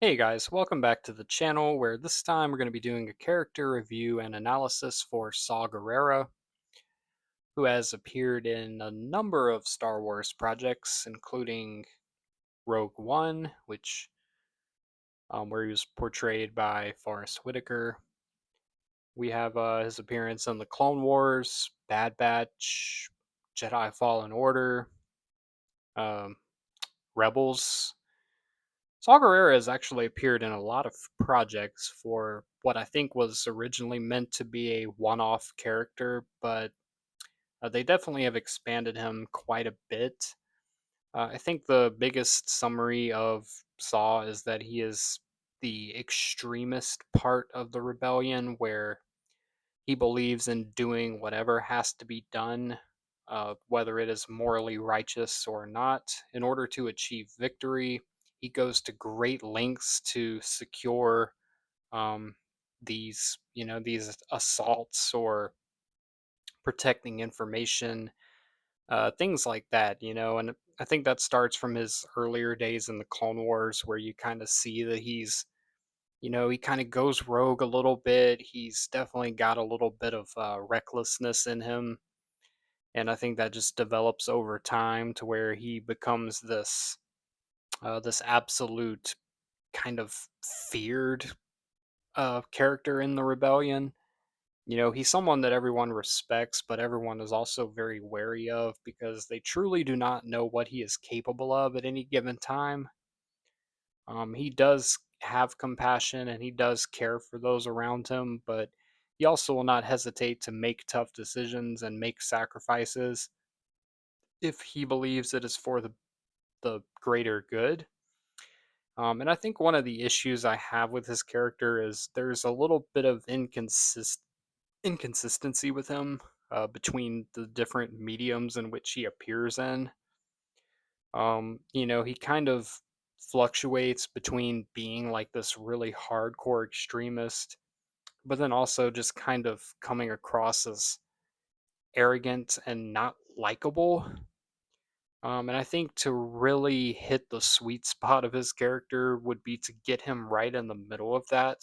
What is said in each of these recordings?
Hey guys, welcome back to the channel where this time we're going to be doing a character review and analysis for Saw Gerrera, who has appeared in a number of Star Wars projects, including Rogue One, where he was portrayed by Forrest Whitaker. We have his appearance in the Clone Wars, Bad Batch, Jedi Fallen Order, um, Rebels. Saw Gerrera has actually appeared in a lot of projects for what I think was originally meant to be a one off character, but they definitely have expanded him quite a bit. I think the biggest summary of Saw is that he is the extremist part of the rebellion where he believes in doing whatever has to be done, whether it is morally righteous or not, in order to achieve victory. He goes to great lengths to secure um, these assaults or protecting information, things like that. And I think that starts from his earlier days in the Clone Wars, where you kind of see that he kind of goes rogue a little bit. He's definitely got a little bit of recklessness in him. And I think that just develops over time to where he becomes this absolute kind of feared character in the rebellion. He's someone that everyone respects, but everyone is also very wary of because they truly do not know what he is capable of at any given time. He does have compassion and he does care for those around him, but he also will not hesitate to make tough decisions and make sacrifices if he believes it is for the greater good. And I think one of the issues I have with his character is there's a little bit of inconsistency with him between the different mediums in which he appears in. He kind of fluctuates between being like this really hardcore extremist, but then also just kind of coming across as arrogant and not likable. And I think to really hit the sweet spot of his character would be to get him right in the middle of that,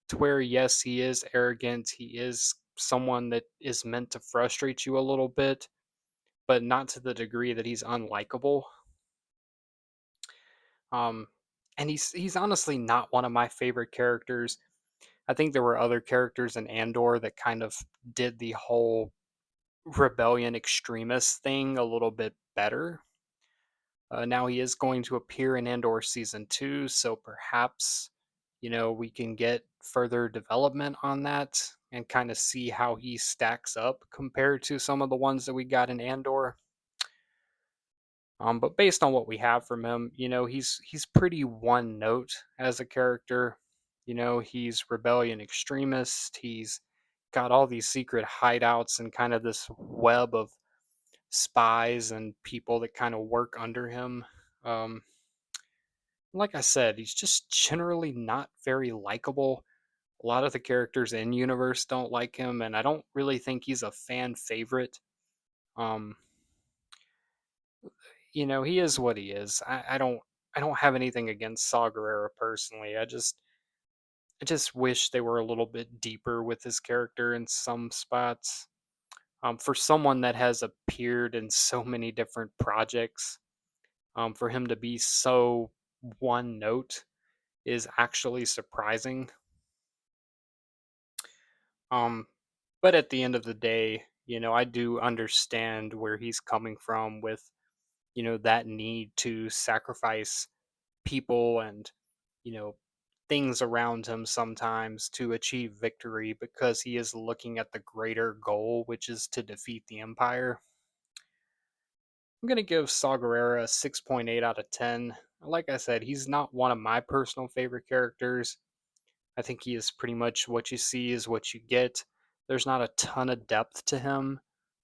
to where, yes, he is arrogant, he is someone that is meant to frustrate you a little bit, but not to the degree that he's unlikable. Um, and he's honestly not one of my favorite characters. I think there were other characters in Andor that kind of did the whole rebellion extremist thing a little bit better. Now he is going to appear in Andor season 2, so perhaps we can get further development on that and kind of see how he stacks up compared to some of the ones that we got in Andor. But based on what we have from him, he's pretty one note as a character. He's rebellion extremist. He's got all these secret hideouts and kind of this web of spies and people that kind of work under him. Um, like I said, he's just generally not very likable. A lot of the characters in universe don't like him, and I don't really think he's a fan favorite. Um, he is what he is. I don't have anything against Saw Gerrera personally. I just wish they were a little bit deeper with his character in some spots. For someone that has appeared in so many different projects, for him to be so one note is actually surprising. Um, but at the end of the day, I do understand where he's coming from with, that need to sacrifice people and, you know, things around him sometimes to achieve victory because he is looking at the greater goal, which is to defeat the Empire. I'm going to give Saw Gerrera a 6.8 out of 10. Like I said, he's not one of my personal favorite characters. I think he is pretty much what you see is what you get. There's not a ton of depth to him,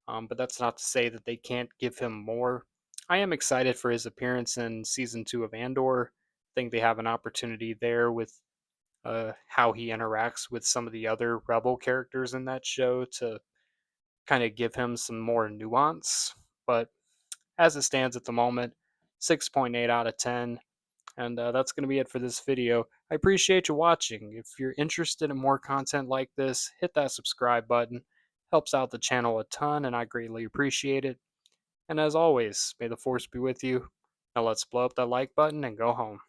but that's not to say that they can't give him more. I am excited for his appearance in season 2 of Andor. I think they have an opportunity there with how he interacts with some of the other rebel characters in that show to kind of give him some more nuance. But as it stands at the moment, 6.8 out of 10. And that's going to be it for this video. I appreciate you watching. If you're interested in more content like this, hit that subscribe button. Helps out the channel a ton, and I greatly appreciate it. And as always, may the force be with you. Now let's blow up that like button and go home.